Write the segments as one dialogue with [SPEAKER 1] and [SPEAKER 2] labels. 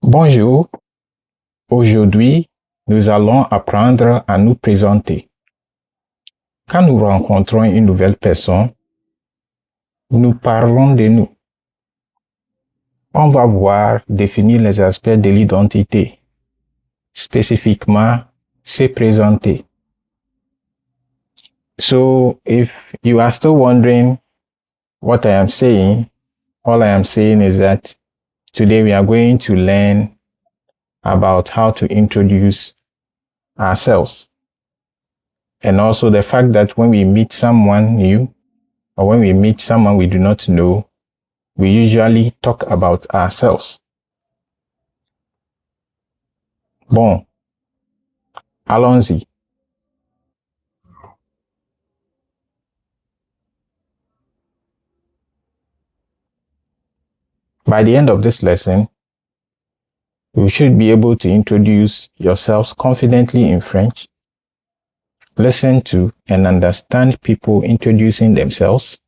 [SPEAKER 1] Bonjour, aujourd'hui, nous allons apprendre à nous présenter. Quand nous rencontrons une nouvelle personne, nous parlons de nous. On va voir définir les aspects de l'identité, spécifiquement se présenter. So, if you are still wondering what I am saying, all I am saying is that today we are going to learn about how to introduce ourselves. And also the fact that when we meet someone new or when we meet someone we do not know, we usually talk about ourselves. Bon, allons-y. By the end of this lesson, you should be able to introduce yourselves confidently in French, listen to and understand people introducing themselves,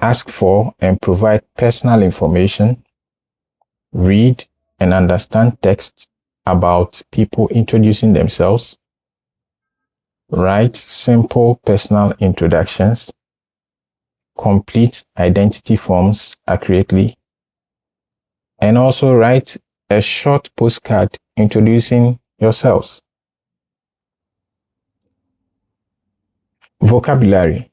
[SPEAKER 1] ask for and provide personal information, read and understand texts about people introducing themselves, write simple personal introductions, complete identity forms accurately, and also write a short postcard introducing yourselves. Vocabulaire.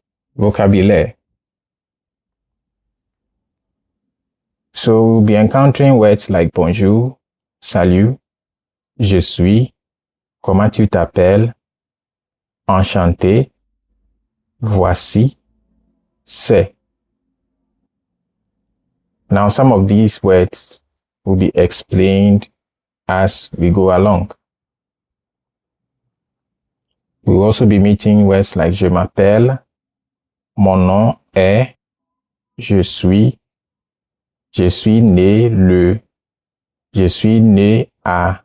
[SPEAKER 1] So we'll be encountering words like bonjour, salut, je suis, comment tu t'appelles, enchanté, voici, c'est. Now some of these words will be explained as we go along. We'll also be meeting words like je m'appelle, mon nom est, je suis né le, je suis né à,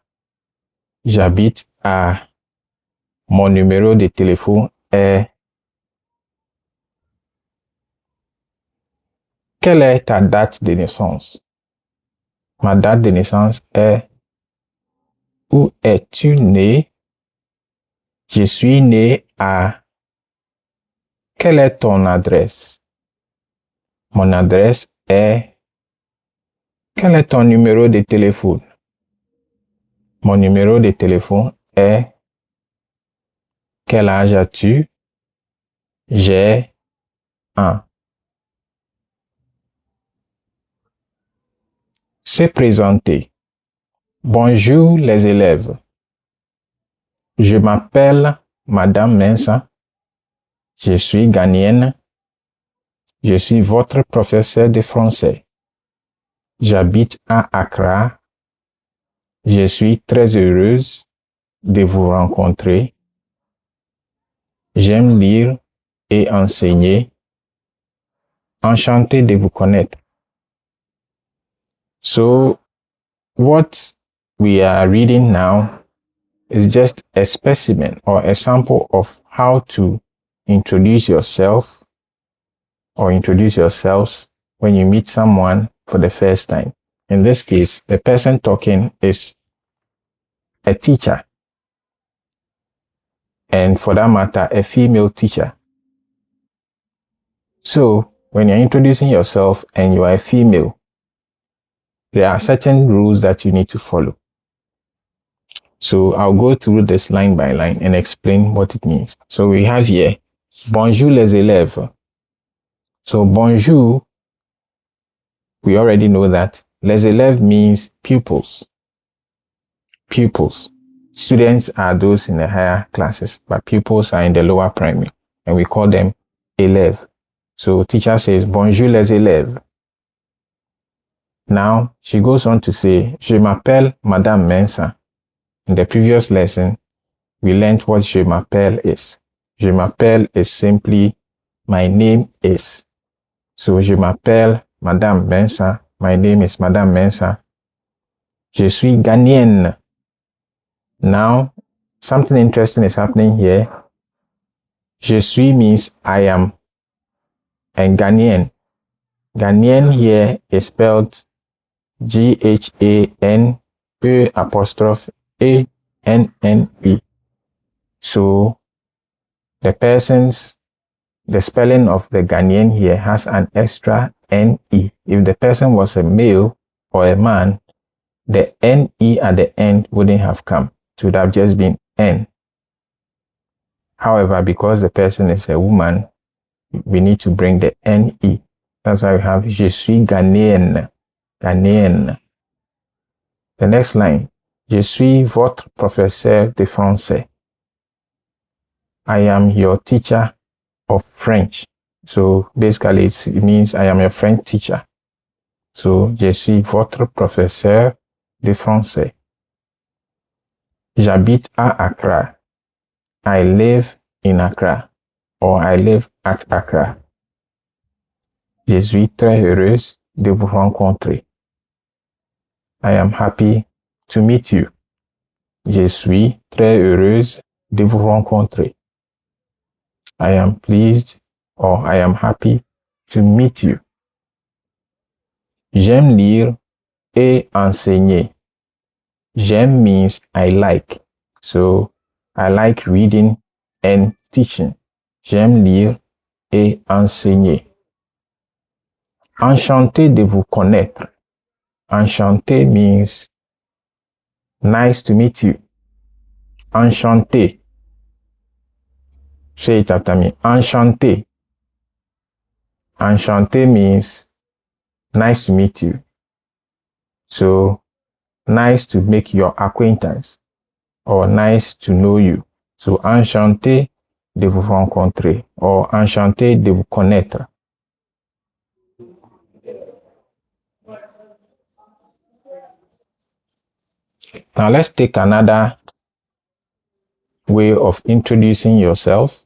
[SPEAKER 1] j'habite à, mon numéro de téléphone est. Quelle est ta date de naissance? Ma date de naissance est. Où es-tu né? Je suis né à. Quelle est ton adresse? Mon adresse est. Quel est ton numéro de téléphone? Mon numéro de téléphone est. Quel âge as-tu? J'ai 1. Se présenter. Bonjour les élèves. Je m'appelle Madame Mensa. Je suis ghanéenne. Je suis votre professeur de français. J'habite à Accra. Je suis très heureuse de vous rencontrer. J'aime lire et enseigner. Enchanté de vous connaître. So, what we are reading now is just a specimen or a sample of how to introduce yourself or introduce yourselves when you meet someone for the first time. In this case, the person talking is a teacher, and for that matter, a female teacher. So, when you're introducing yourself and you are a female, there are certain rules that you need to follow. So, I'll go through this line by line and explain what it means. So, we have here, bonjour les élèves. So, bonjour, we already know that les élèves means pupils. Pupils. Students are those in the higher classes, but pupils are in the lower primary, and we call them élèves. So teacher says, bonjour les élèves. Now, she goes on to say, je m'appelle Madame Mensa. In the previous lesson, we learned what je m'appelle is. Je m'appelle is simply, my name is. So, je m'appelle Madame Mensa. My name is Madame Mensa. Je suis ghanéenne. Now, something interesting is happening here. Je suis means I am, and Ghanaian. Ghanaian here is spelled G-H-A-N-E-A-N-N-E. So the spelling of the Ghanaian here has an extra N-E. If the person was a male or a man, the N-E at the end wouldn't have come. It would have just been N. However, because the person is a woman, we need to bring the N-E. That's why we have Je suis Ghanéenne. Ghanéenne. The next line. Je suis votre professeur de français. I am your teacher of French. So basically it means I am your French teacher. So je suis votre professeur de français. J'habite à Accra. I live in Accra, or I live at Accra. Je suis très heureuse de vous rencontrer. I am happy to meet you. Je suis très heureuse de vous rencontrer. I am pleased, or I am happy to meet you. J'aime lire et enseigner. J'aime means I like. So I like reading and teaching. J'aime lire et enseigner. Enchanté de vous connaître. Enchanté means nice to meet you. Enchanté. Say it after me. Enchanté. Enchanté means nice to meet you. So, nice to make your acquaintance, or nice to know you. So, enchanté de vous rencontrer, or enchanté de vous connaître. Now, let's take another way of introducing yourself.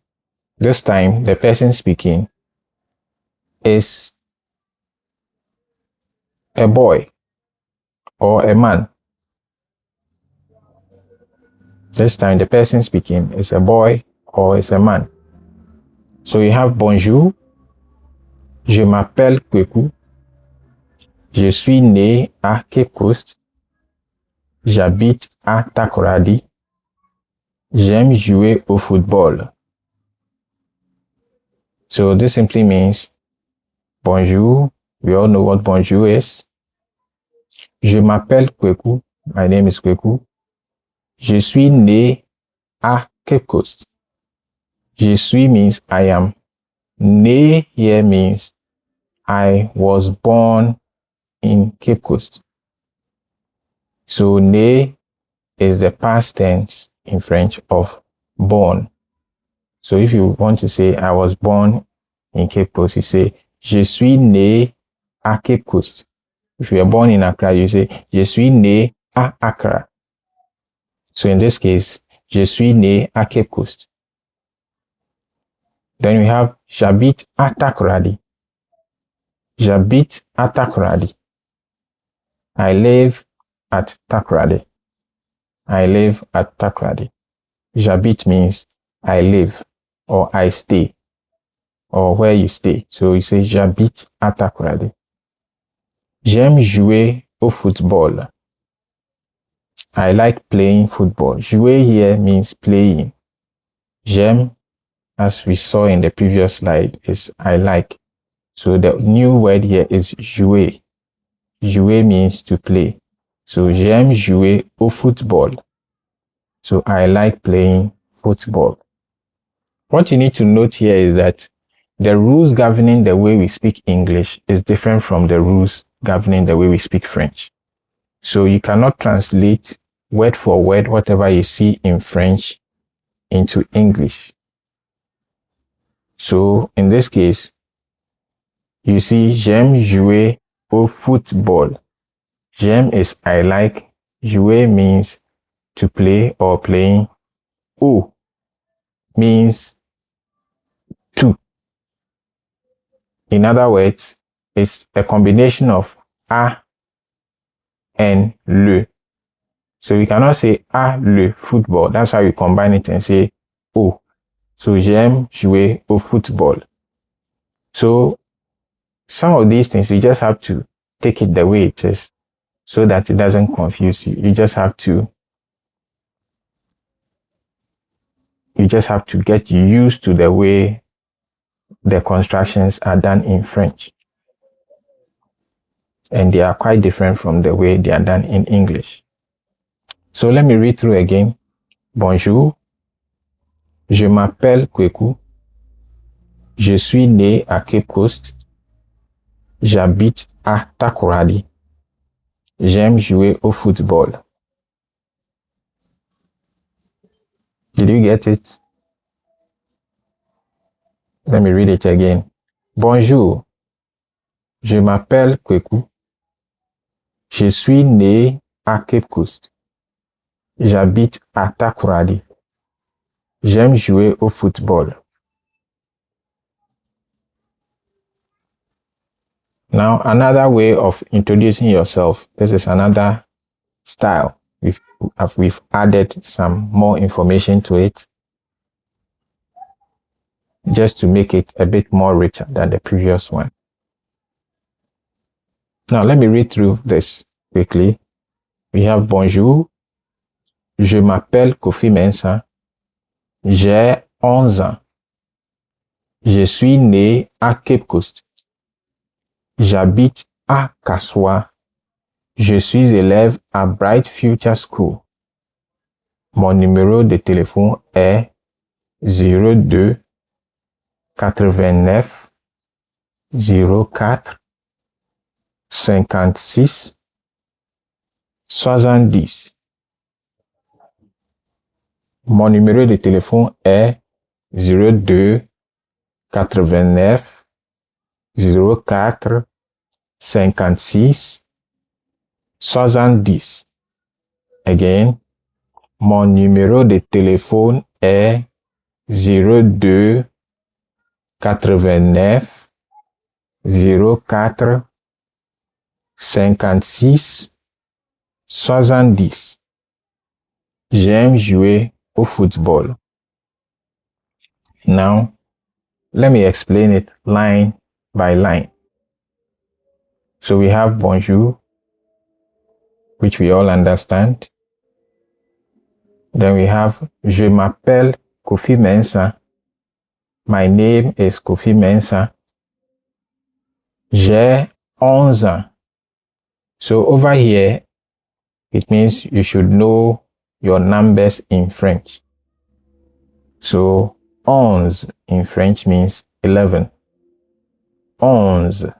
[SPEAKER 1] This time, the person speaking is a boy or a man. This time, the person speaking is a boy or is a man. So you have bonjour. Je m'appelle Kweku. Je suis né à Cape Coast. J'habite à Takoradi. J'aime jouer au football. So this simply means bonjour. We all know what bonjour is. Je m'appelle Kweku. My name is Kweku. Je suis né à Cape Coast. Je suis means I am. Né here means I was born in Cape Coast. So né is the past tense in French of born. So if you want to say I was born in Cape Coast, you say je suis né à Cape Coast. If you are born in Accra, you say je suis né à Accra. So in this case, je suis né à Cape Coast. Then we have j'habite à Takoradi. J'habite à Takoradi. I live at Takoradi. I live at Takoradi. J'habite means I live, or I stay, or where you stay. So you say j'habite à Takoradi. J'aime jouer au football. I like playing football. Jouer here means playing. J'aime, as we saw in the previous slide, is I like. So the new word here is jouer. Jouer means to play. So j'aime jouer au football. So I like playing football. What you need to note here is that the rules governing the way we speak English is different from the rules governing the way we speak French. So you cannot translate word for word whatever you see in French into English. So in this case, you see j'aime jouer au football. J'aime is I like. Jouer means to play or playing. Au means to. In other words, it's a combination of a and le. So we cannot say à le football. That's why we combine it and say au. So j'aime jouer au football. So some of these things, we just have to take it the way it is. so that it doesn't confuse you. You just have to get used to the way the constructions are done in French. And they are quite different from the way they are done in English. So let me read through again. Bonjour, je m'appelle Kweku. Je suis né à Cape Coast. J'habite à Takoradi. J'aime jouer au football. Did you get it? Let me read it again. Bonjour, je m'appelle Kweku. Je suis né à Cape Coast. J'habite à Takoradi. J'aime jouer au football. Now, another way of introducing yourself. This is another style. We've added some more information to it, just to make it a bit more richer than the previous one. Now, let me read through this quickly. We have bonjour. Je m'appelle Kofi Mensah. J'ai 11 ans. Je suis né à Cape Coast. J'habite à Kaswa. Je suis élève à Bright Future School. Mon numéro de téléphone est 02 89 04 56 70. Mon numéro de téléphone est 02 89 04 56 70. Again, mon numéro de téléphone est 02 89 04 56 70. J'aime jouer au football. Now, let me explain it line by line. So we have bonjour, which we all understand. Then we have je m'appelle Kofi Mensah. My name is Kofi Mensah. J'ai 11 ans. So over here, it means you should know your numbers in French. So 11 in French means 11. 11.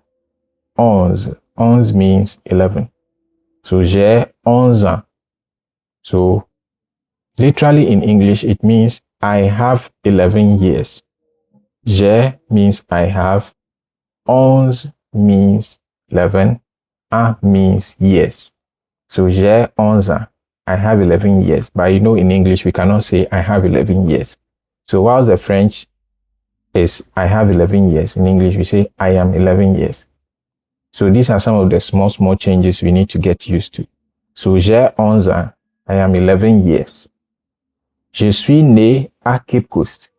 [SPEAKER 1] 11. 11 means 11. So j'ai 11 ans. So literally in English, it means I have 11 years. J'ai means I have. 11 means 11. Un means years. So j'ai 11 ans. I have 11 years. But you know, in English, we cannot say I have 11 years. So whilst the French is I have 11 years, in English, we say I am 11 years. So these are some of the small changes we need to get used to. So j'ai 11 ans. I am 11 years. Je suis né à Cape Coast.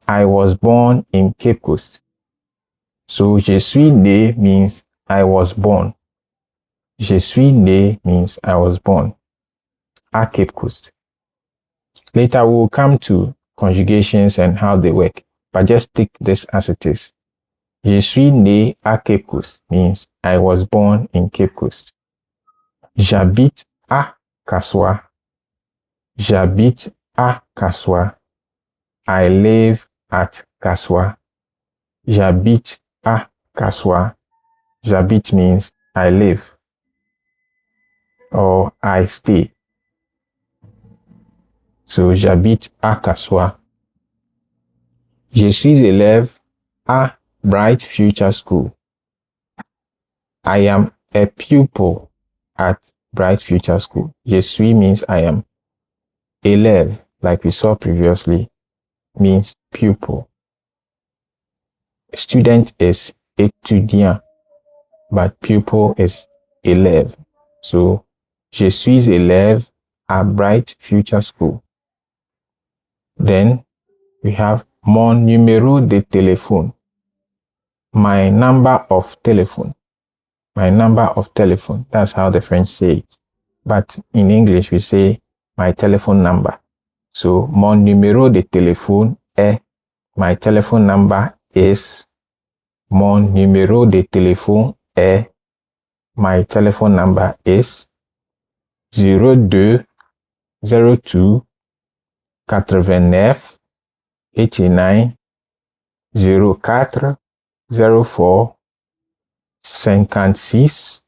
[SPEAKER 1] I was born in Cape Coast. So je suis né means I was born. Je suis né means I was born at Cape Coast. Later we will come to conjugations and how they work, but just take this as it is. Je suis né à Cape Coast means I was born in Cape Coast. J'habite à Kaswa. J'habite à Kaswa. I live at Kaswa. J'habite à Kaswa. J'habite means I live or I stay. So j'habite à Kaswa. Je suis élève à Bright Future School. I am a pupil at Bright Future School. Je suis means I am. Élève, like we saw previously, means pupil. Student is étudiant, but pupil is élève. So, je suis élève à Bright Future School. Then, we have mon numéro de téléphone. My number of telephone. my number of telephone. That's how the French say it. But in English, we say my telephone number. So, mon numéro de téléphone est, my telephone number is, mon numéro de téléphone est, my telephone number is 02 02 89 89 04 04 56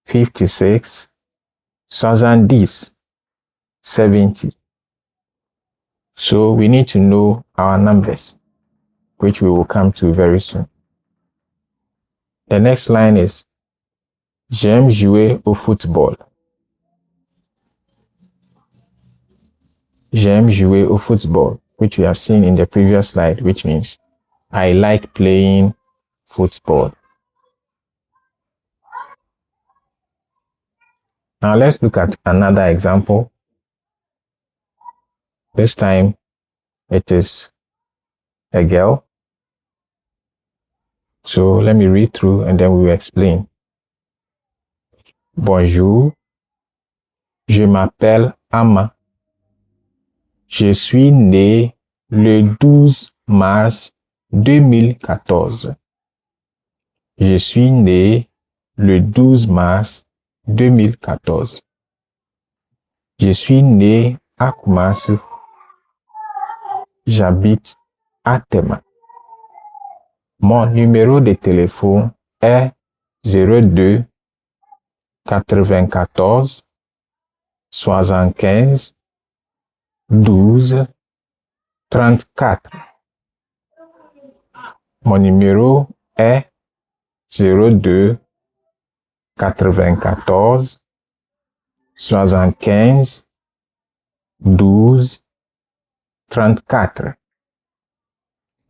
[SPEAKER 1] 56 70 70. So we need to know our numbers, which we will come to very soon. The next line is j'aime jouer au football. J'aime jouer au football, which we have seen in the previous slide, which means I like playing football. Now let's look at another example. This time it is a girl. So let me read through and then we will explain. Bonjour, je m'appelle Amma. Je suis né le 12 mars 2014. Je suis né le 12 mars 2014. Je suis né à Kumasi. J'habite à Tema. Mon numéro de téléphone est 02 94 75 12 34. Mon numéro est 02 94 75 12 34.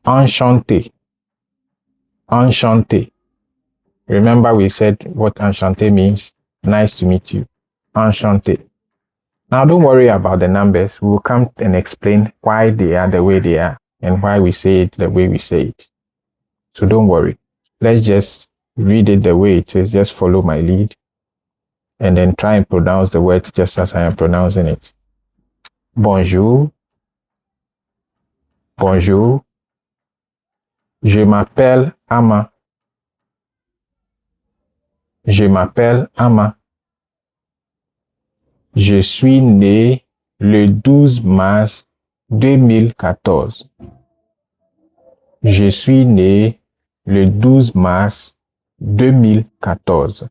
[SPEAKER 1] Enchanté. Enchanté. Remember we said what enchanté means? Nice to meet you. Enchanté. Now don't worry about the numbers. We will come and explain why they are the way they are and why we say it the way we say it. So don't worry. Let's just read it the way it is. Just follow my lead and then try and pronounce the word just as I am pronouncing it. Bonjour. Bonjour. Je m'appelle Amma. Je m'appelle Amma. Je suis né le 12 mars 2014. Je suis né le 12 mars 2014.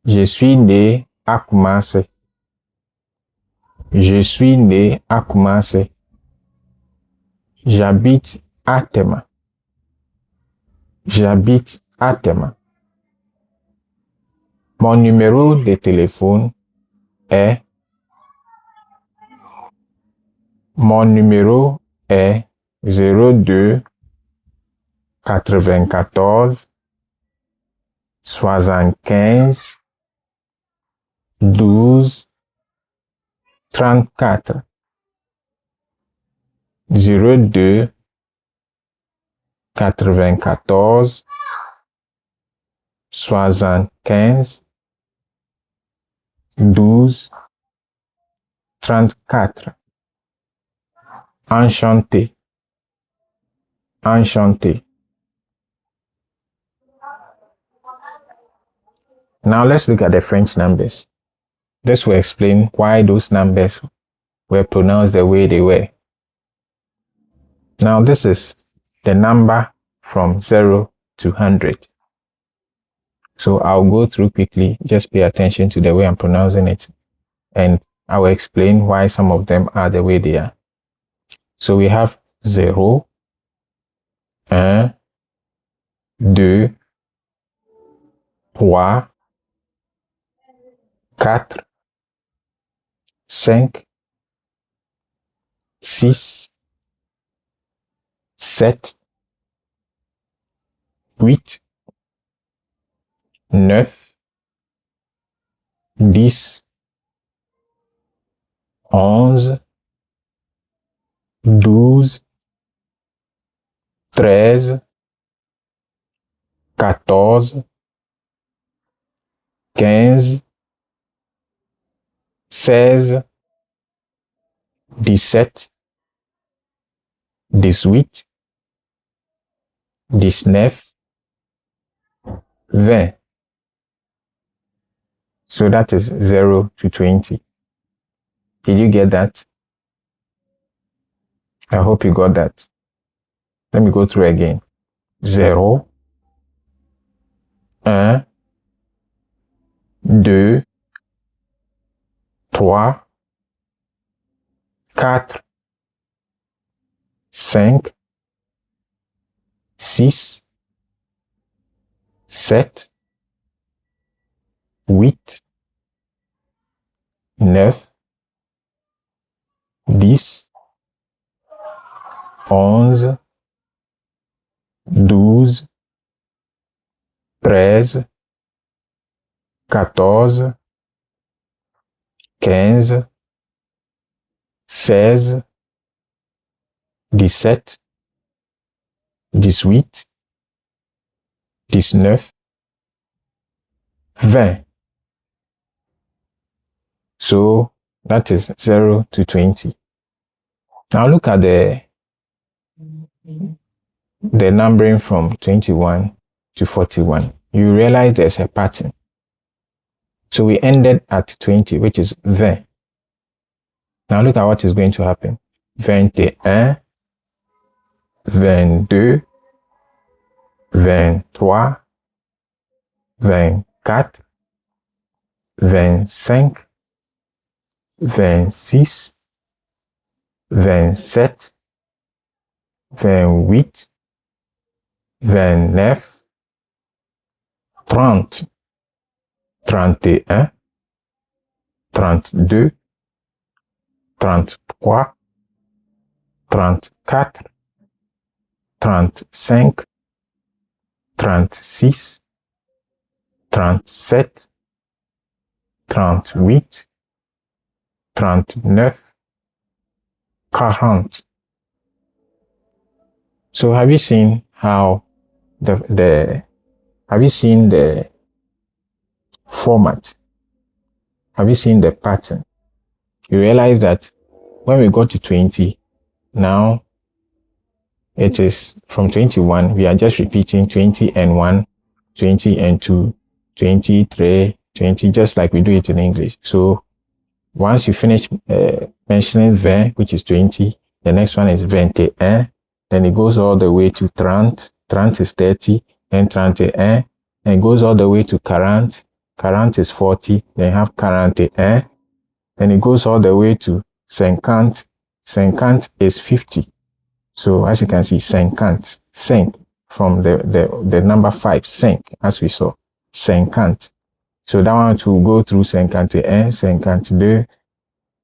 [SPEAKER 1] Je suis né à Kumasi. Je suis né à Kumasi. J'habite à Tema. J'habite à Tema. Mon numéro de téléphone est Mon numéro est 02 94 75 12 34. 02 94 75 12 34. Enchanté. Enchanté. Now let's look at the French numbers. This will explain why those numbers were pronounced the way they were. Now this is the number from 0 to 100. So I'll go through quickly. Just pay attention to the way I'm pronouncing it. And I will explain why some of them are the way they are. So we have 0, 1, 2, 3, 4, 5, 6, 7, 8, 9, 10, 11, 12, 13, 14, 15, 16, 17, 18, 19, 20. So that is 0 to 20. Did you get that? I hope you got that. Let me go through again. 0, 1, 2, 3, 4, 5, 6, 7, 8, 9, 10, 11, 12, 13, 14, 15, 16, 17, 18, 19, 20. So that is 0 to 20. Now look at the numbering from 21 to 41. You realize there's a pattern. So we ended at 20, which is 20. Now look at what is going to happen. 21, 22, 23, 24, 25, 26, 27, 28, 29, 30, 31, 32, 33, 34, 35, 36, 37, 38, 39, 40. So have you seen how have you seen the format? Have you seen the pattern? You realize that when we got to 20, now it is from 21, we are just repeating 20 and 1, 20 and 2, 23, 20, just like we do it in English. So once you finish mentioning 20, which is 20, the next one is 21, then it goes all the way to 30, 30 is 30, and 31, and it goes all the way to 40, 40 is 40, then you have 41, then it goes all the way to 50, 50 is 50. So as you can see, 50, cinq from the number 5, cinq, as we saw, 50. So that one will go through 51, 52,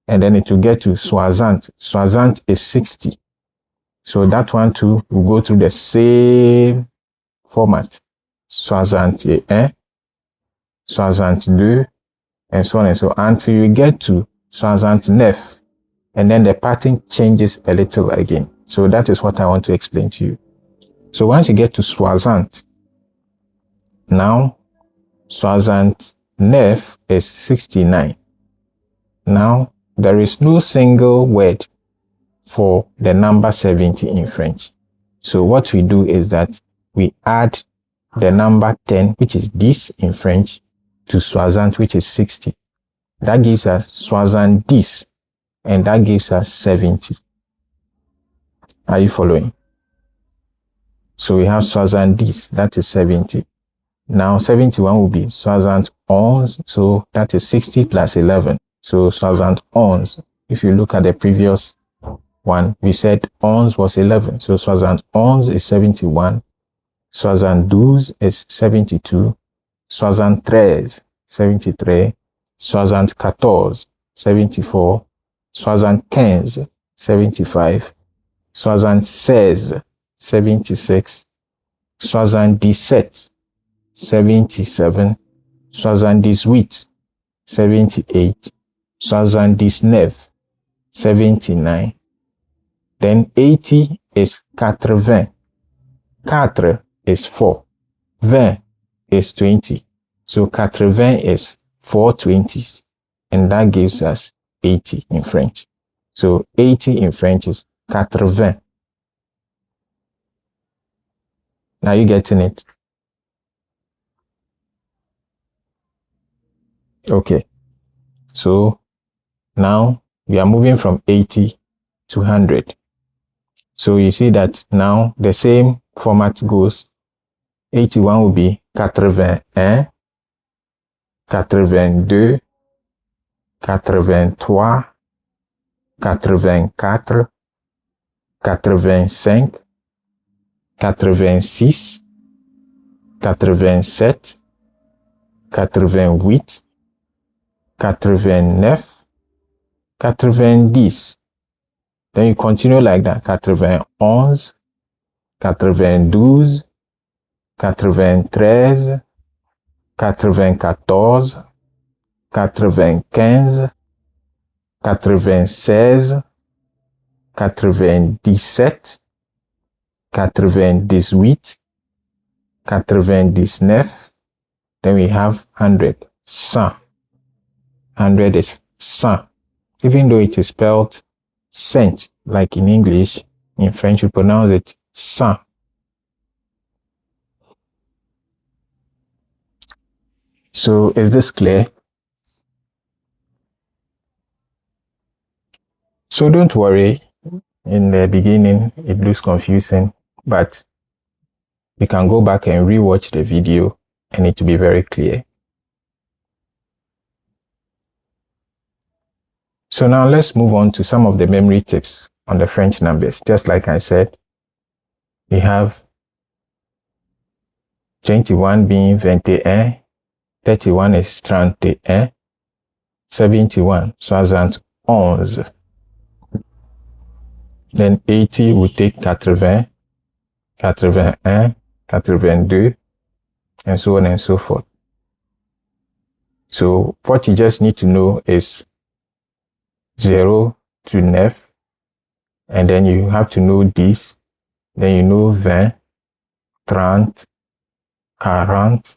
[SPEAKER 1] and then it will get to 60. 60 is 60. So that one too will go through the same format. 61, 62, and so on and so on, until you get to 69, and then the pattern changes a little again. So that is what I want to explain to you. So once you get to 60, now 69 is 69. Now there is no single word for the number 70 in French. So what we do is that we add the number 10, which is this in French, to 60, which is 60. That gives us 70, and that gives us 70. Are you following? So we have 70, that is 70. Now 71 will be 71, so that is 60 plus 11. So 71. If you look at the previous one, we said 11 was 11. So 71 is 71. 72 is 72. 73, 73. 74, 74. 75, 75. 76, 76. 77, 77. 78, 78. 79, 79. Then 80 is 80. 4 is 4. 20 is 20. So 80 is 4 20s. And that gives us 80 in French. So 80 in French is 80. Now you getting it? Okay. So now we are moving from 80 to 100. So you see that now the same format goes. 81 will be 81, 82, 83, 84, 85, 86, 87, 88, 89, 90. Then you continue like that. 91, 92, 93, 94, 95, 96, 97, 98, 99. Then we have 100. 100. 100 is 100. Even though it is spelled cent, like in English, in French we pronounce it 100. So is this clear? So don't worry, in the beginning it looks confusing, but you can go back and rewatch the video and it will be very clear. So now let's move on to some of the memory tips on the French numbers. Just like I said, we have 21 being 21, 31 is 31, 71, 71. Then 80 we take 80, 81, 82, and so on and so forth. So what you just need to know is 0 to 9, and then you have to know this. Then you know 20, 30, 40,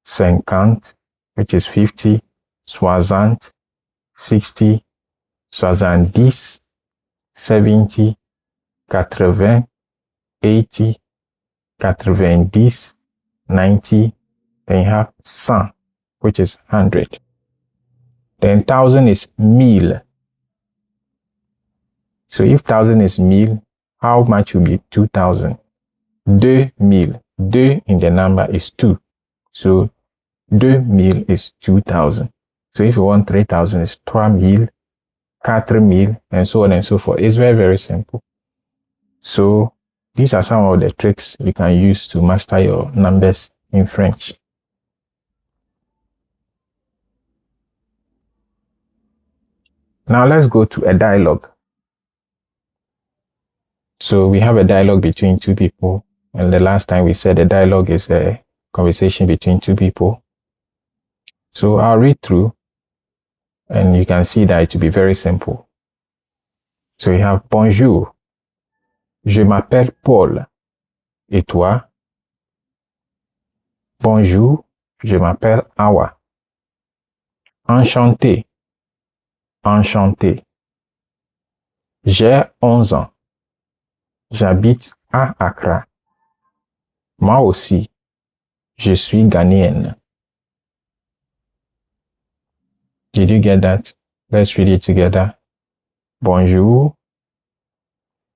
[SPEAKER 1] 50, which is 50, 60, 60, 70, 70, 80, 80, 90, 90, then you have 100, which is 100. Then 1000 is 1000. So if 1000 is 1000, how much will be 2000? 2000. 2 in the number is 2. So 2000 is 2000. So if you want 3000 is 3000, 4000, and so on and so forth. It's very, very simple. So these are some of the tricks you can use to master your numbers in French. Now let's go to a dialogue. So we have a dialogue between two people. And the last time we said a dialogue is a conversation between two people. So I'll read through and you can see that it will be very simple. So we have bonjour, je m'appelle Paul. Et toi? Bonjour, je m'appelle Awa. Enchanté, enchanté. J'ai 11 ans. J'habite à Accra. Moi aussi, je suis ghanéenne. Did you get that? Let's read it together. Bonjour,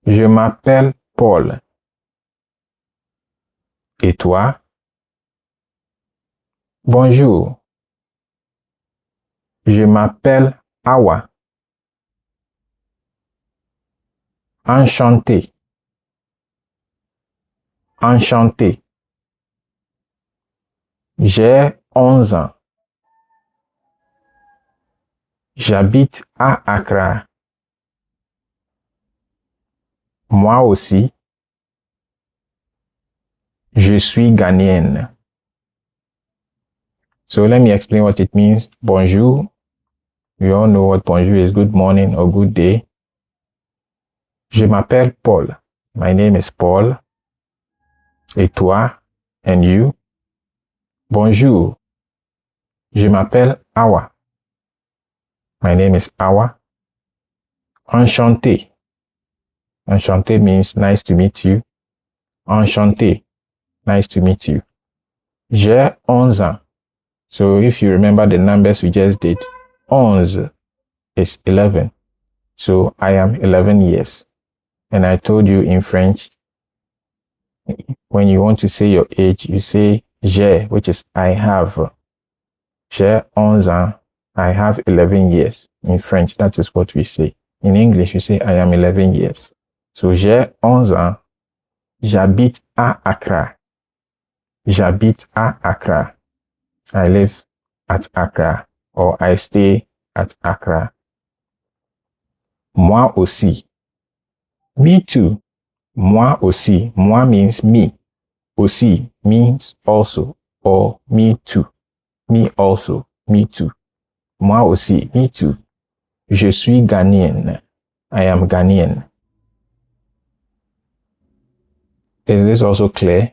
[SPEAKER 1] je m'appelle Paul. Et toi? Bonjour, je m'appelle Awa. Enchanté, enchanté. J'ai 11 ans. J'habite à Accra. Moi aussi, je suis ghanéenne. So let me explain what it means. Bonjour. We all know what bonjour is, good morning or good day. Je m'appelle Paul. My name is Paul. Et toi? And you? Bonjour. Je m'appelle Awa. My name is Awa. Enchanté. Enchanté means nice to meet you. Enchanté. Nice to meet you. J'ai 11 ans. So if you remember the numbers we just did, 11 is 11. So I am 11 years. And I told you in French, when you want to say your age, you say j'ai, which is I have. J'ai 11 ans. I have 11 years. In French, that is what we say. In English, you say I am 11 years. So j'ai 11 ans. J'habite à Accra. J'habite à Accra. I live at Accra, or I stay at Accra. Moi aussi. Me too. Moi aussi. Moi means me. Aussi means also, or me too. Me also. Me too. Moi aussi. Me too. Je suis Ghanaian. I am Ghanaian. Is this also clear?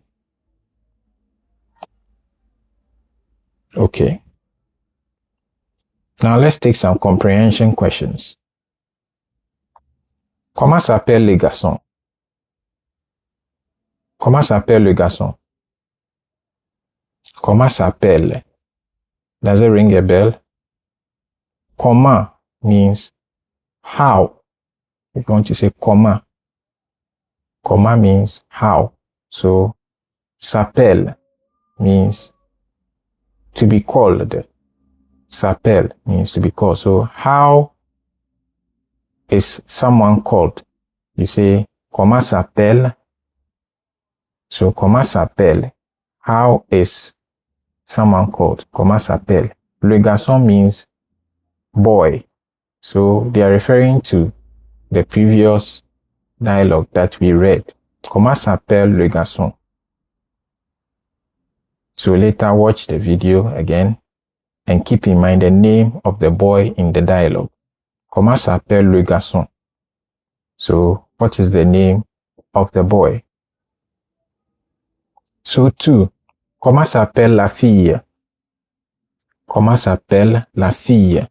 [SPEAKER 1] Okay. Now let's take some comprehension questions. Comment s'appelle le garçon? Comment s'appelle le garçon? Comment s'appelle? Does it ring a bell? Comment means how. If you want to say comment, comment means how. So s'appelle means to be called. S'appelle means to be called. So how is someone called? You say comment s'appelle? So comment s'appelle? How is someone called? Comment s'appelle? Le garçon means boy. So they are referring to the previous dialogue that we read. Comment s'appelle le garçon? So later watch the video again and keep in mind the name of the boy in the dialogue. Comment s'appelle le garçon? So what is the name of the boy? So too, comment s'appelle la fille? Comment s'appelle la fille?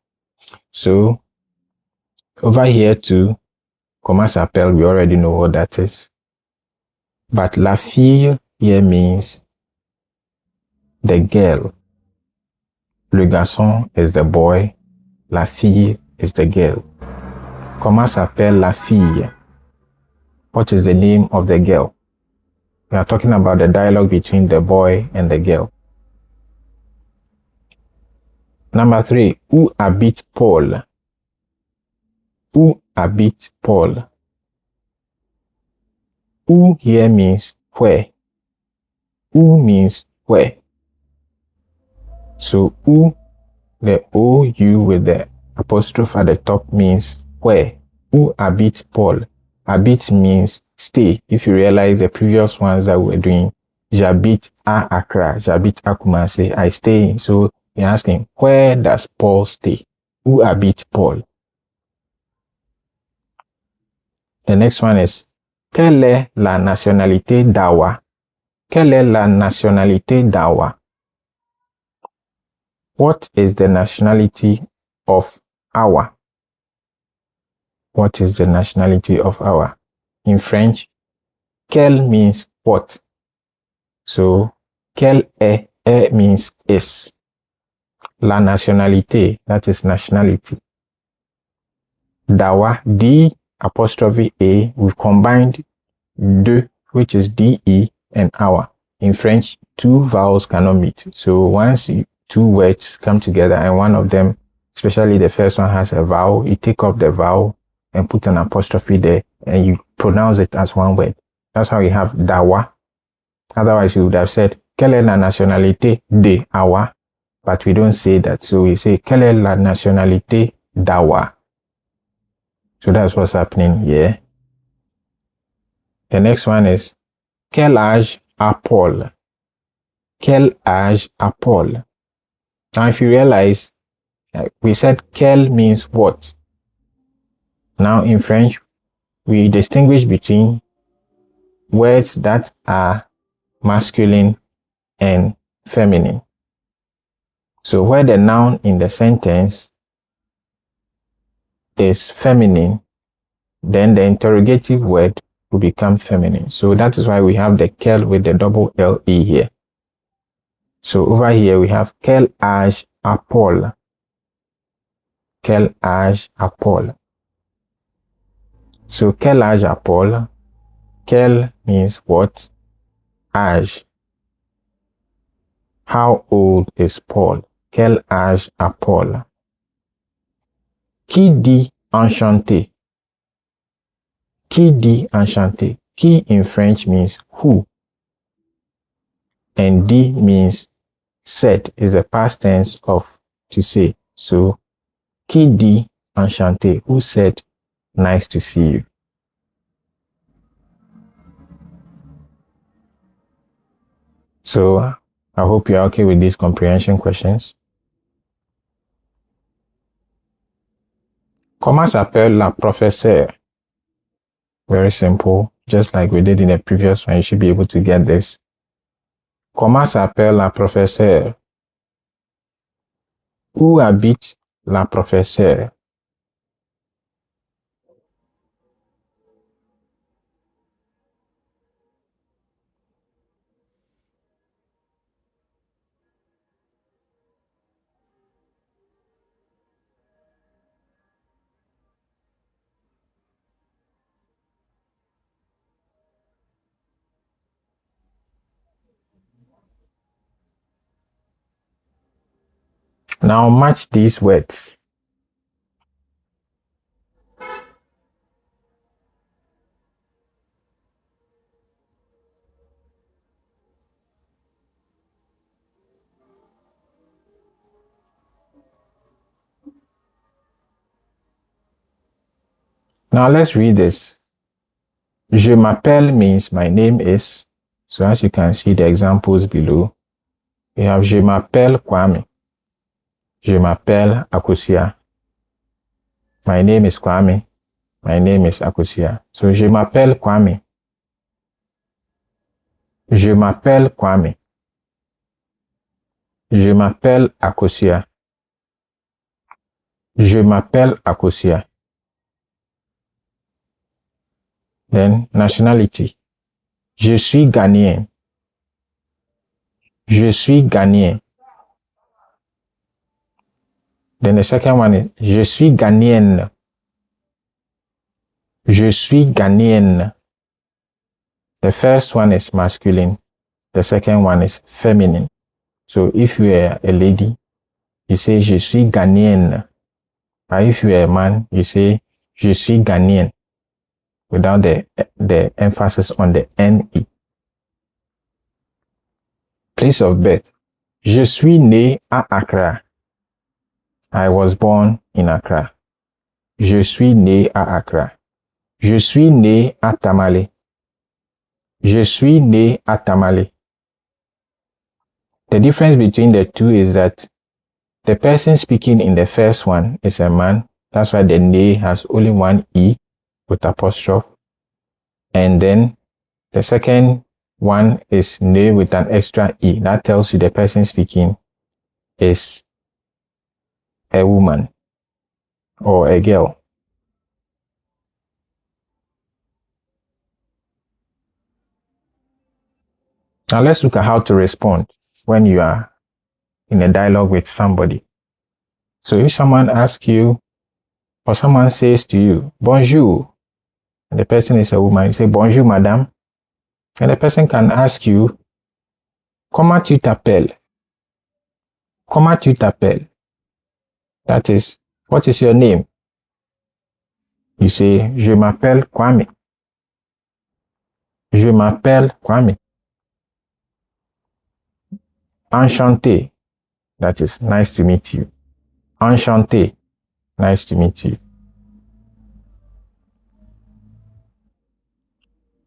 [SPEAKER 1] So over here too, comment s'appelle, we already know what that is. But la fille here means the girl. Le garçon is the boy. La fille is the girl. Comment s'appelle la fille? What is the name of the girl? We are talking about the dialogue between the boy and the girl. Number 3. Où habite Paul? Où habite Paul? Où here means where. Où means where. So où, the OU with the apostrophe at the top means where. Où habite Paul? Habite means stay. If you realize the previous ones that we were doing, j'habite à Accra, j'habite à Kumasi, I stay. So you're asking, where does Paul stay? Où habite Paul? The next one is, quelle est la nationalité d'Awa? Quelle est la nationalité d'Awa? What is the nationality of Awa? What is the nationality of Awa? In French, quelle means what. So, quelle est means is. La nationalité, that is nationality. D'Awa, D apostrophe A, we've combined de, which is DE, and Awa. In French, two vowels cannot meet. So once two words come together and one of them, especially the first one, has a vowel, you take up the vowel and put an apostrophe there and you pronounce it as one word. That's how you have Dawa. Otherwise, you would have said, quelle est la nationalité de Awa? But we don't say that. So we say, quelle est la nationalité d'Awa? So that's what's happening here. The next one is, quel âge a Paul? Quel âge a Paul? Now, if you realize, we said quel means what. Now, in French, we distinguish between words that are masculine and feminine. So where the noun in the sentence is feminine, then the interrogative word will become feminine. So that is why we have the quelle with the double L-E here. So over here we have quel âge a Paul. Quel âge a Paul. So quel âge a Paul? Quel means what? Âge. How old is Paul? Quel âge a Paul? Qui dit enchanté? Qui dit enchanté? Qui in French means who. And dit means said, is the past tense of to say. So, qui dit enchanté? Who said nice to see you? So, I hope you're okay with these comprehension questions. Comment s'appelle la professeure? Very simple, just like we did in the previous one. You should be able to get this. Comment s'appelle la professeure? Où habite la professeure? Now match these words. Now let's read this. Je m'appelle means my name is. So as you can see the examples below, we have je m'appelle Kwame. Je m'appelle Akosia. My name is Kwame. My name is Akosia. So je m'appelle Kwame. Je m'appelle Kwame. Je m'appelle Akosia. Je m'appelle Akosia. Then nationality. Je suis Ghanéen. Je suis Ghanéen. Then the second one is je suis Ghanéenne. Je suis Ghanéenne. The first one is masculine. The second one is feminine. So if you are a lady, you say je suis Ghanéenne. But if you are a man, you say je suis Ghanéen without the emphasis on the NE. Place of birth. Je suis né à Accra. I was born in Accra. Je suis né à Accra. Je suis né à Tamale. Je suis né à Tamale. The difference between the two is that the person speaking in the first one is a man. That's why the ne has only one E with apostrophe. And then the second one is ne with an extra E. That tells you the person speaking is a woman or a girl. Now let's look at how to respond when you are in a dialogue with somebody. So if someone asks you or someone says to you, bonjour, and the person is a woman, you say bonjour madame, and the person can ask you, comment tu t'appelles? Comment tu t'appelles? That is, what is your name? You say, je m'appelle Kwame. Je m'appelle Kwame. Enchanté. That is, nice to meet you. Enchanté. Nice to meet you.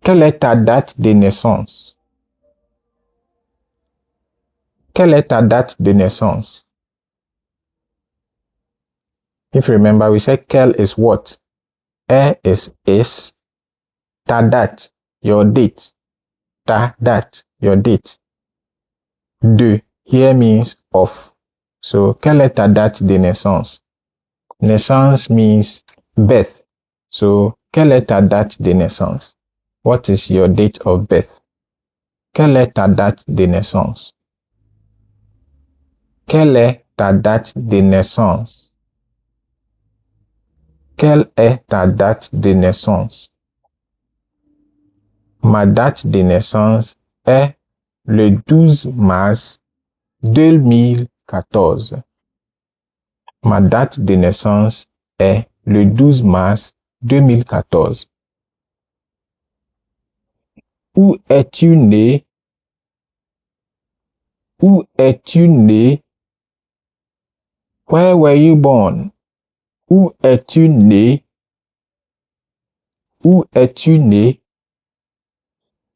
[SPEAKER 1] Quelle est ta date de naissance? Quelle est ta date de naissance? If you remember, we said quelle is what? Is. Ta date, your date. Ta date, your date. De here means of. So, quelle est ta date de naissance? Naissance means birth. So, quelle est ta date de naissance? What is your date of birth? Quelle est ta date de naissance? Quelle est ta date de naissance? Quelle est ta date de naissance? Ma date de naissance est le 12 mars 2014. Ma date de naissance est le 12 mars 2014. Où es-tu né? Où es-tu né? Where were you born? Où es-tu né? Où es-tu né?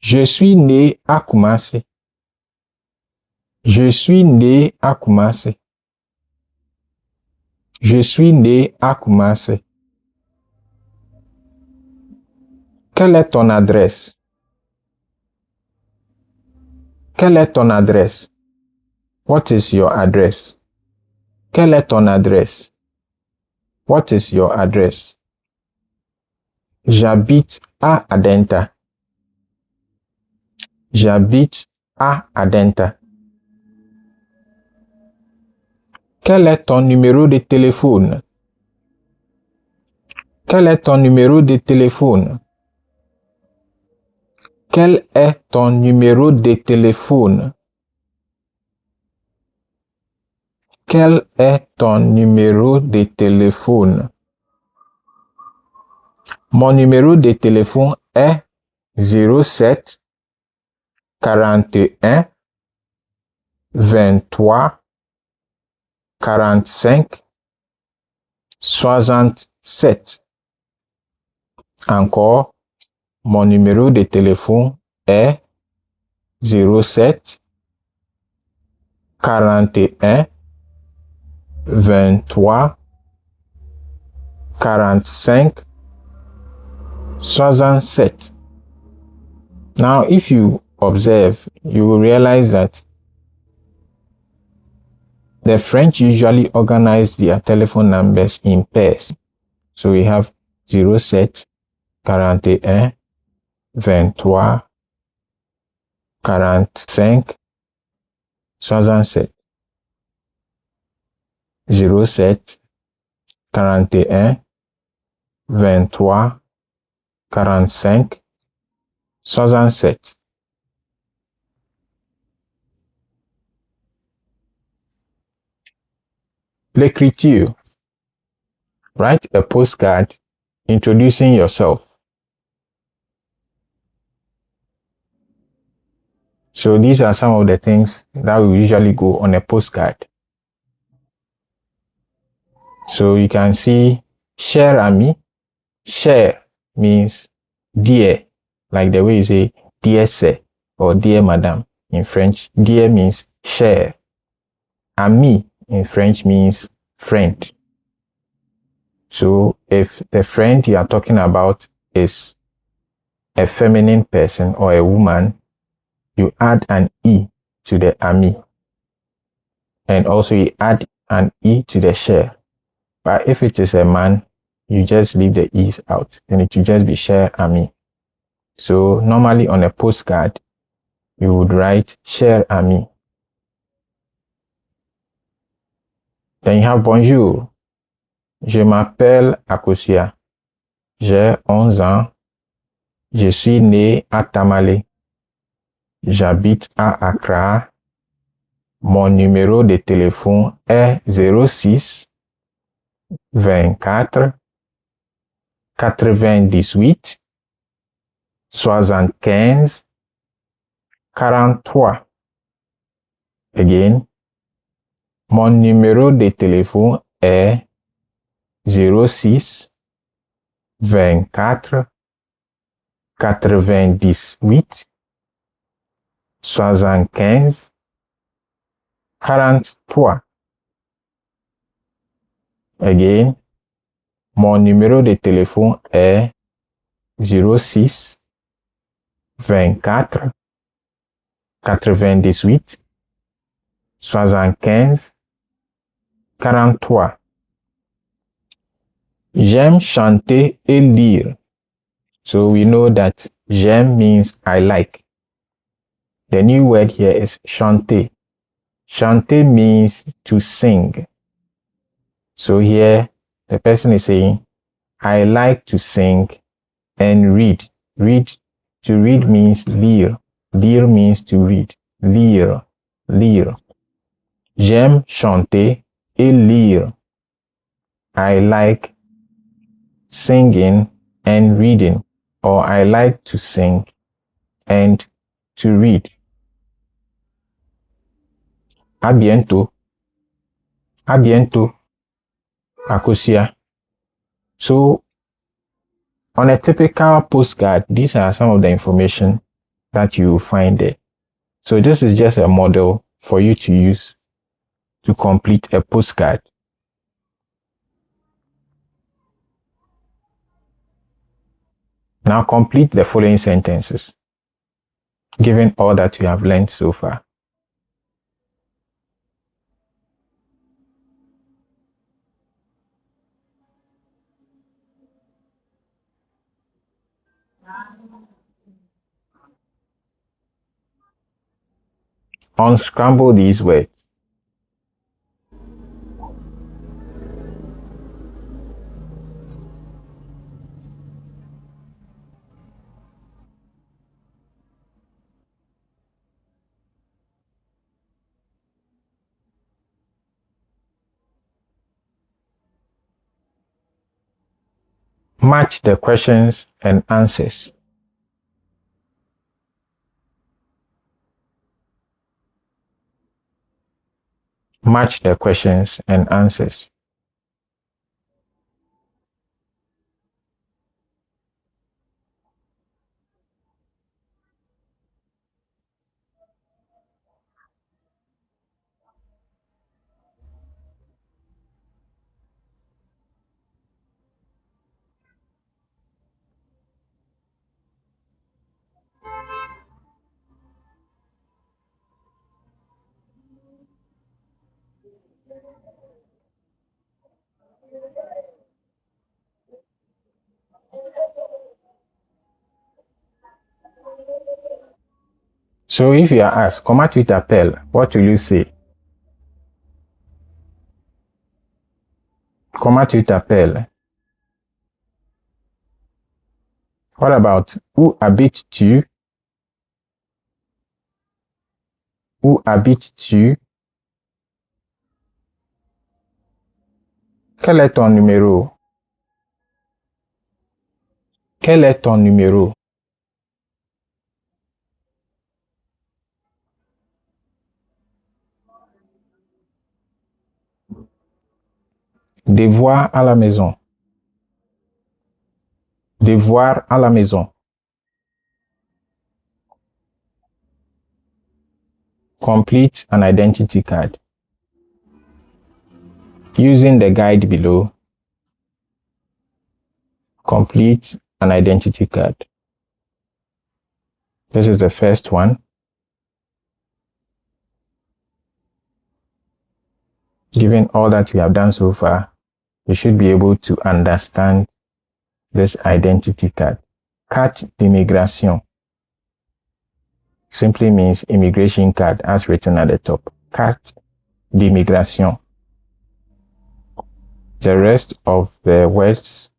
[SPEAKER 1] Je suis né à Kumasi. Je suis né à Kumasi. Je suis né à Kumasi. Quelle est ton adresse? Quelle est ton adresse? What is your address? Quelle est ton adresse? What is your address? J'habite à Adenta. J'habite à Adenta. Quel est ton numéro de téléphone? Quel est ton numéro de téléphone? Quel est ton numéro de téléphone? Quel est ton numéro de téléphone? Mon numéro de téléphone est 07 41 23 45 67. Encore, mon numéro de téléphone est 07 41 23 45 67. Now, if you observe, you will realize that the French usually organize their telephone numbers in pairs. So we have 07 41 23 45 67. 07 41 23 45 67. L'écriture. Write a postcard introducing yourself. So these are some of the things that will usually go on a postcard. So you can see cher ami. Cher means dear, like the way you say dear sir or dear madame in French. Dear means cher. Ami in French means friend. So if the friend you are talking about is a feminine person or a woman, you add an E to the ami. And also you add an E to the cher. But if it is a man, you just leave the E's out and it will just be cher ami. So normally on a postcard, you would write cher ami. Then you have bonjour. Je m'appelle Akosia. J'ai 11 ans. Je suis né à Tamale. J'habite à Accra. Mon numéro de téléphone est 06 24 98 75 43. Again, mon numéro de téléphone est 06 24 98 75 43. Again, mon numéro de téléphone est 06 24 98 75 43. J'aime chanter et lire. So we know that j'aime means I like. The new word here is chanter. Chanter means to sing. So here the person is saying, I like to sing and read. To read means lire. Lire means to read. Lire. J'aime chanter et lire. I like singing and reading, or I like to sing and to read. À bientôt. À bientôt. Akosia. So, on a typical postcard, these are some of the information that you will find there. So this is just a model for you to use to complete a postcard. Now complete the following sentences, given all that you have learned so far. Unscramble these words. Match the questions and answers. Match the questions and answers. So if you are asked, comment tu t'appelles, what will you say? Comment tu t'appelles? What about où habites-tu? Où habites-tu? Quel est ton numéro? Quel est ton numéro? Devoir à la maison. Devoir à la maison. Complete an identity card. Using the guide below, complete an identity card. This is the first one. Given all that we have done so far, you should be able to understand this identity card. Carte d'immigration simply means immigration card as written at the top. Carte d'immigration. The rest of the words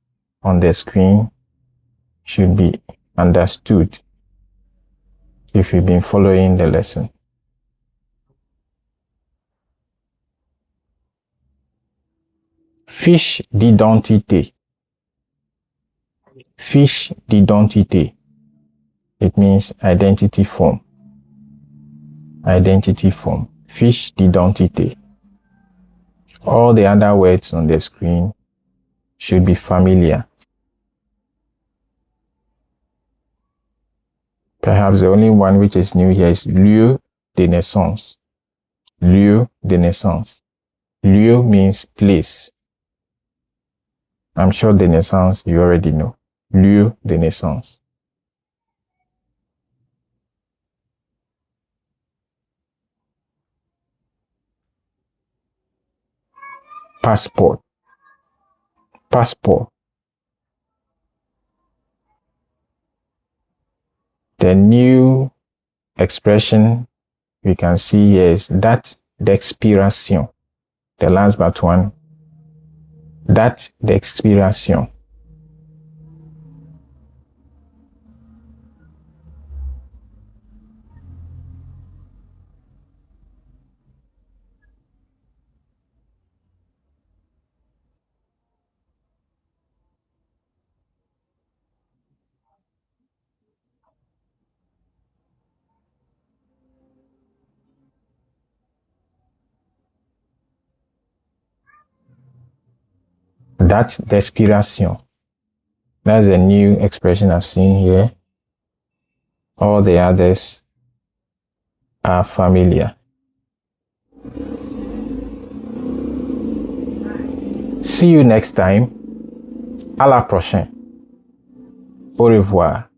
[SPEAKER 1] on the screen should be understood if you've been following the lesson. Fiche d'identité. Fiche d'identité. It means identity form. Identity form. Fiche d'identité. All the other words on the screen should be familiar. Perhaps the only one which is new here is lieu de naissance. Lieu de naissance. Lieu means place. I'm sure de naissance you already know. Lieu de naissance. Passport. Passport. The new expression we can see here is date d'expiration. The last but one. Date d'expiration. Date d'expiration. That's a new expression I've seen here. All the others are familiar. See you next time. À la prochaine. Au revoir.